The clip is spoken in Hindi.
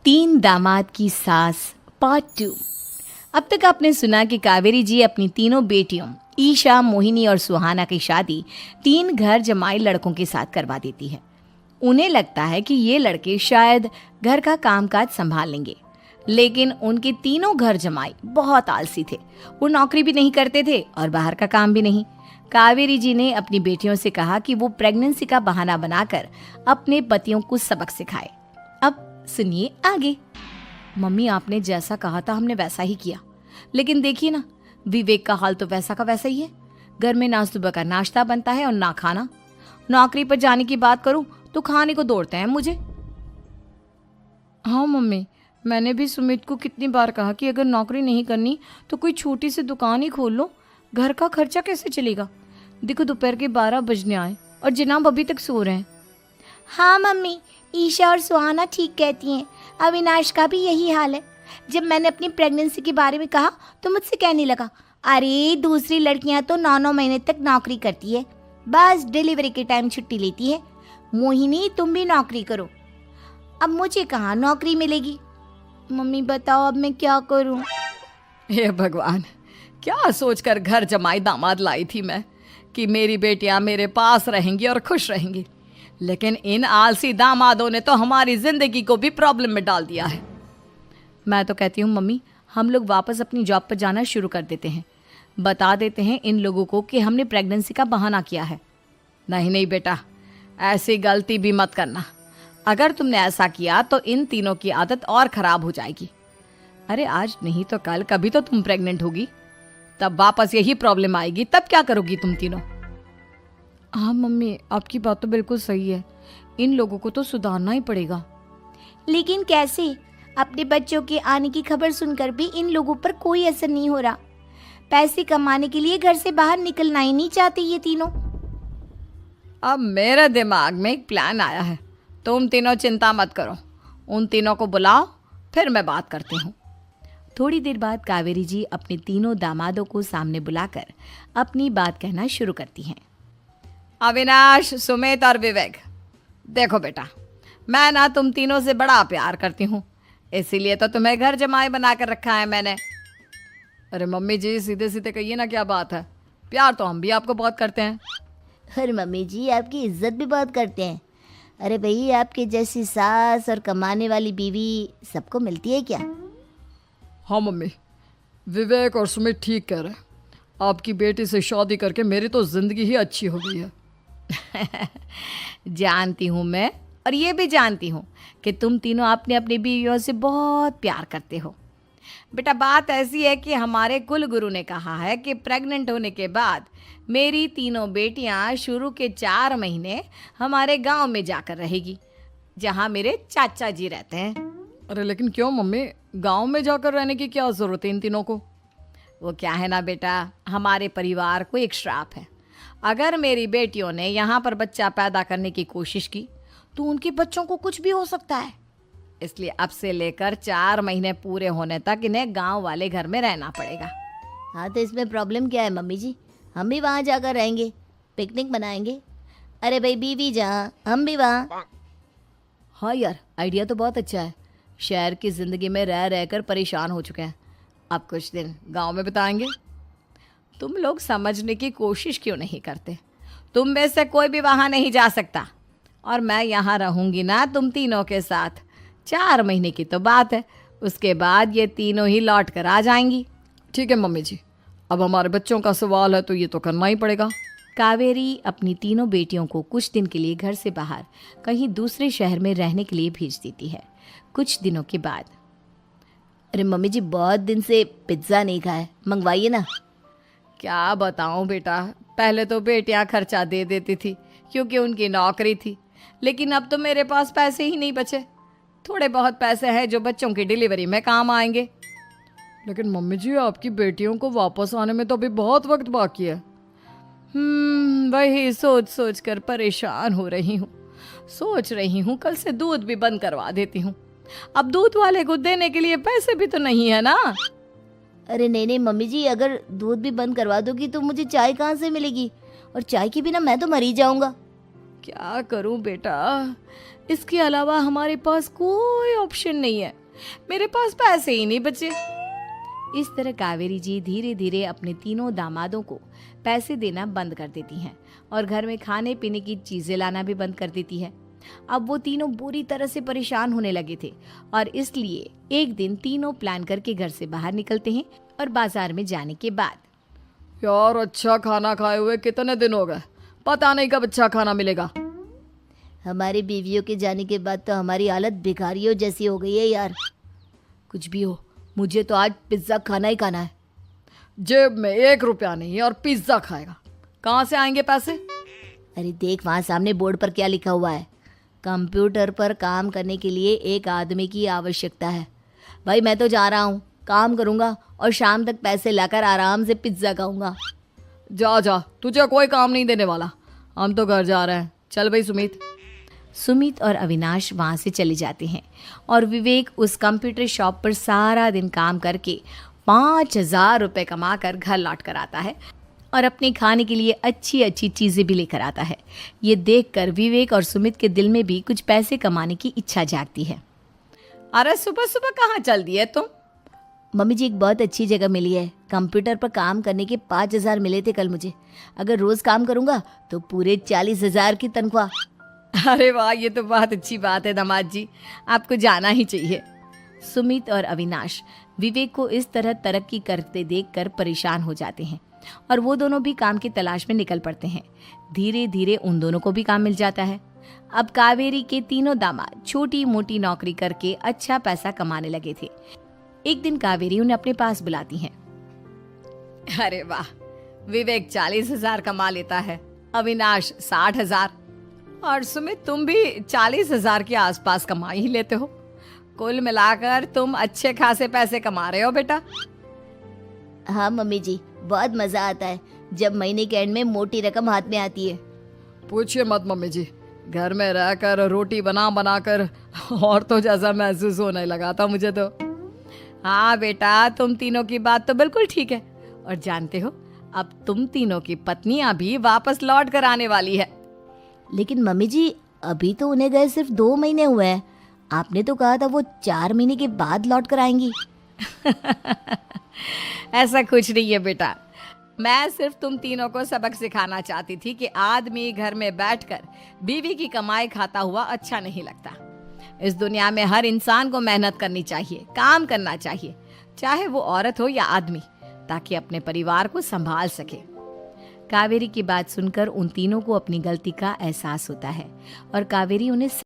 तीन दामाद की सास पार्ट 2। अब तक आपने सुना कि कावेरी जी अपनी तीनों बेटियों ईशा, मोहिनी और सुहाना की शादी तीन घर जमाई लड़कों के साथ करवा देती है। उन्हें लगता है कि ये लड़के शायद घर का कामकाज संभाल लेंगे, लेकिन उनके तीनों घर जमाई बहुत आलसी थे। वो नौकरी भी नहीं करते थे और बाहर का काम भी नहीं। कावेरी जी ने अपनी बेटियों से कहा कि वो प्रेगनेंसी का बहाना बनाकर अपने पतियों को सबक सिखाए। अब सुनिए आगे। मम्मी, आपने जैसा कहा था हमने वैसा ही किया, लेकिन देखिए ना, विवेक का हाल तो वैसा का वैसा ही है। घर में ना सुबह का नाश्ता बनता है और ना खाना। नौकरी पर जाने की बात करूं तो खाने को दौड़ते हैं मुझे। हाँ मम्मी, मैंने भी सुमित को कितनी बार कहा कि अगर नौकरी नहीं करनी तो कोई छोटी सी दुकान ही खोल लो, घर का खर्चा कैसे चलेगा। देखो दोपहर के 12 बजने आए और जनाब अभी तक सो रहे हैं। हाँ मम्मी, ईशा और सुहाना ठीक कहती हैं। अविनाश का भी यही हाल है। जब मैंने अपनी प्रेगनेंसी के बारे में कहा तो मुझसे कहने लगा, अरे दूसरी लड़कियां तो 9-9 महीने तक नौकरी करती है, बस डिलीवरी के टाइम छुट्टी लेती है। मोहिनी, तुम भी नौकरी करो। अब मुझे कहाँ नौकरी मिलेगी। मम्मी बताओ अब मैं क्या करूँ। हे भगवान, क्या सोचकर घर जमाई दामाद लाई थी मैं कि मेरी बेटियां मेरे पास रहेंगी और खुश रहेंगी, लेकिन इन आलसी दामादों ने तो हमारी जिंदगी को भी प्रॉब्लम में डाल दिया है। मैं तो कहती हूँ मम्मी, हम लोग वापस अपनी जॉब पर जाना शुरू कर देते हैं। बता देते हैं इन लोगों को कि हमने प्रेगनेंसी का बहाना किया है। नहीं नहीं बेटा, ऐसी गलती भी मत करना। अगर तुमने ऐसा किया तो इन तीनों की आदत और ख़राब हो जाएगी। अरे आज नहीं तो कल कभी तो तुम प्रेग्नेंट होगी, तब वापस यही प्रॉब्लम आएगी। तब क्या करोगी तुम तीनों। हाँ मम्मी, आपकी बात तो बिल्कुल सही है। इन लोगों को तो सुधारना ही पड़ेगा। लेकिन कैसे? अपने बच्चों के आने की खबर सुनकर भी इन लोगों पर कोई असर नहीं हो रहा। पैसे कमाने के लिए घर से बाहर निकलना ही नहीं चाहते ये तीनों। अब मेरे दिमाग में एक प्लान आया है। तुम तीनों चिंता मत करो, उन तीनों को बुलाओ, फिर मैं बात करती हूँ। थोड़ी देर बाद कावेरी जी अपने तीनों दामादों को सामने बुलाकर अपनी बात कहना शुरू करती हैं। अविनाश, सुमित और विवेक, देखो बेटा, मैं ना तुम तीनों से बड़ा प्यार करती हूँ, इसीलिए तो तुम्हें घर जमाई बना कर रखा है मैंने। अरे मम्मी जी, सीधे सीधे कहिए ना, क्या बात है। प्यार तो हम भी आपको बहुत करते हैं। अरे मम्मी जी, आपकी इज्जत भी बहुत करते हैं। अरे भाई, आपके जैसी सास और कमाने वाली बीवी सबको मिलती है क्या? हाँ मम्मी, विवेक और सुमित ठीक कह रहे हैं। आपकी बेटी से शादी करके मेरी तो ज़िंदगी ही अच्छी हो गई है। जानती हूँ मैं, और ये भी जानती हूँ कि तुम तीनों अपने अपनी बीवियों से बहुत प्यार करते हो। बेटा, बात ऐसी है कि हमारे कुल गुरु ने कहा है कि प्रेग्नेंट होने के बाद मेरी तीनों बेटियां शुरू के 4 महीने हमारे गांव में जाकर रहेगी, जहां मेरे चाचा जी रहते हैं। अरे लेकिन क्यों मम्मी, गांव में जाकर रहने की क्या ज़रूरत है इन तीनों को। वो क्या है ना बेटा, हमारे परिवार को एक श्राप है। अगर मेरी बेटियों ने यहाँ पर बच्चा पैदा करने की कोशिश की तो उनके बच्चों को कुछ भी हो सकता है। इसलिए अब से लेकर 4 महीने पूरे होने तक इन्हें गांव वाले घर में रहना पड़ेगा। हाँ तो इसमें प्रॉब्लम क्या है मम्मी जी? हम भी वहाँ जाकर रहेंगे, पिकनिक मनाएंगे। अरे भाई, बीवी जहाँ हम भी वहाँ। हाँ यार, आइडिया तो बहुत अच्छा है। शहर की ज़िंदगी में रह रहकर परेशान हो चुके हैं, अब कुछ दिन गांव में बिताएंगे। तुम लोग समझने की कोशिश क्यों नहीं करते। तुम में से कोई भी वहाँ नहीं जा सकता, और मैं यहाँ रहूँगी ना तुम तीनों के साथ। 4 महीने की तो बात है, उसके बाद ये तीनों ही लौट कर आ जाएंगी। ठीक है मम्मी जी, अब हमारे बच्चों का सवाल है तो ये तो करना ही पड़ेगा। कावेरी अपनी तीनों बेटियों को कुछ दिन के लिए घर से बाहर कहीं दूसरे शहर में रहने के लिए भेज देती है। कुछ दिनों के बाद, अरे मम्मी जी, बहुत दिन से पिज्ज़ा नहीं खाया, मंगवाइए ना। क्या बताऊं बेटा, पहले तो बेटियां खर्चा दे देती थी क्योंकि उनकी नौकरी थी, लेकिन अब तो मेरे पास पैसे ही नहीं बचे। थोड़े बहुत पैसे हैं जो बच्चों की डिलीवरी में काम आएंगे। लेकिन मम्मी जी, आपकी बेटियों को वापस आने में तो अभी बहुत वक्त बाकी है। वही सोच सोच कर परेशान हो रही हूँ। सोच रही हूँ कल से दूध भी बंद करवा देती हूँ। अब दूध वाले को देने के लिए पैसे भी तो नहीं है ना। अरे नहीं नहीं मम्मी जी, अगर दूध भी बंद करवा दोगी तो मुझे चाय कहाँ से मिलेगी, और चाय के बिना मैं तो मर ही जाऊंगा। क्या करूं बेटा, इसके अलावा हमारे पास कोई ऑप्शन नहीं है, मेरे पास पैसे ही नहीं बचे। इस तरह कावेरी जी धीरे धीरे अपने तीनों दामादों को पैसे देना बंद कर देती हैं और घर में खाने पीने की चीजें लाना भी बंद कर देती है। अब वो तीनों बुरी तरह से परेशान होने लगे थे और इसलिए एक दिन तीनों प्लान करके घर से बाहर निकलते हैं और बाजार में जाने के बाद यार अच्छा खाना खाए हुए कितने दिन हो गए, पता नहीं कब अच्छा खाना मिलेगा। हमारी बीवियों के जाने के बाद तो हमारी हालत भिखारियों जैसी हो गई है यार। कुछ भी हो, मुझे तो आज पिज्ज़ा खाना ही खाना है। जेब में 1 रुपया नहीं है और पिज्जा खाएगा, कहाँ से आएंगे पैसे? अरे देख वहाँ सामने बोर्ड पर क्या लिखा हुआ है, कंप्यूटर पर काम करने के लिए एक आदमी की आवश्यकता है। भाई मैं तो जा रहा हूँ, काम करूँगा और शाम तक पैसे लाकर आराम से पिज्ज़ा खाऊंगा। जा जा, तुझे कोई काम नहीं देने वाला, हम तो घर जा रहे हैं। चल भाई सुमित। सुमित और अविनाश वहाँ से चले जाते हैं और विवेक उस कंप्यूटर शॉप पर सारा दिन काम करके 5,000 रुपये कमा कर घर लौट कर आता है और अपने खाने के लिए अच्छी अच्छी चीज़ें भी लेकर आता है। ये देखकर विवेक और सुमित के दिल में भी कुछ पैसे कमाने की इच्छा जागती है। अरे सुबह सुबह कहाँ चल दिए तुम? मम्मी जी एक बहुत अच्छी जगह मिली है, कंप्यूटर पर काम करने के 5,000 मिले थे कल मुझे। अगर रोज़ काम करूँगा तो पूरे 40,000 की तनख्वाह। अरे वाह, ये तो बहुत अच्छी बात है दामाद जी, आपको जाना ही चाहिए। सुमित और अविनाश विवेक को इस तरह तरक्की करते देखकर परेशान हो जाते हैं और वो दोनों भी काम की तलाश में निकल पड़ते हैं। धीरे धीरे उन दोनों को भी काम मिल जाता है। अब कावेरी के तीनों दामाद छोटी मोटी नौकरी करके अच्छा पैसा कमाने लगे थे। एक दिन कावेरी उन्हें अपने पास बुलाती हैं। अरे वाह, विवेक 40,000 कमा लेता है, अविनाश 60,000 और सुमित तुम भी 40,000 के आसपास कमा ही लेते हो। कुल मिलाकर तुम अच्छे खासे पैसे कमा रहे हो बेटा। हाँ मम्मी जी, बहुत मज़ा आता है जब महीने के एंड में मोटी रकम हाथ में आती है। पूछिए मत मम्मी जी, घर में रहकर रोटी बना बना कर और तो जैसा महसूस होने लगा था मुझे तो। हाँ बेटा, तुम तीनों की बात तो बिल्कुल ठीक है और जानते हो अब तुम तीनों की पत्नियां भी वापस लौट कर आने वाली है। लेकिन मम्मी जी अभी तो उन्हें गए सिर्फ 2 महीने हुए हैं, आपने तो कहा था वो 4 महीने के बाद लौट कर आएंगी। ऐसा कुछ नहीं है बेटा, मैं सिर्फ तुम तीनों को सबक सिखाना चाहती थी कि आदमी घर में बैठकर बीवी की कमाई खाता हुआ अच्छा नहीं लगता। इस दुनिया में हर इंसान को मेहनत करनी चाहिए, काम करना चाहिए, चाहे वो औरत हो या आदमी, ताकि अपने परिवार को संभाल सके। कावेरी की बात सुनकर उन तीनों को अपनी गलती का एहसास होता है और कावेरी उन्हें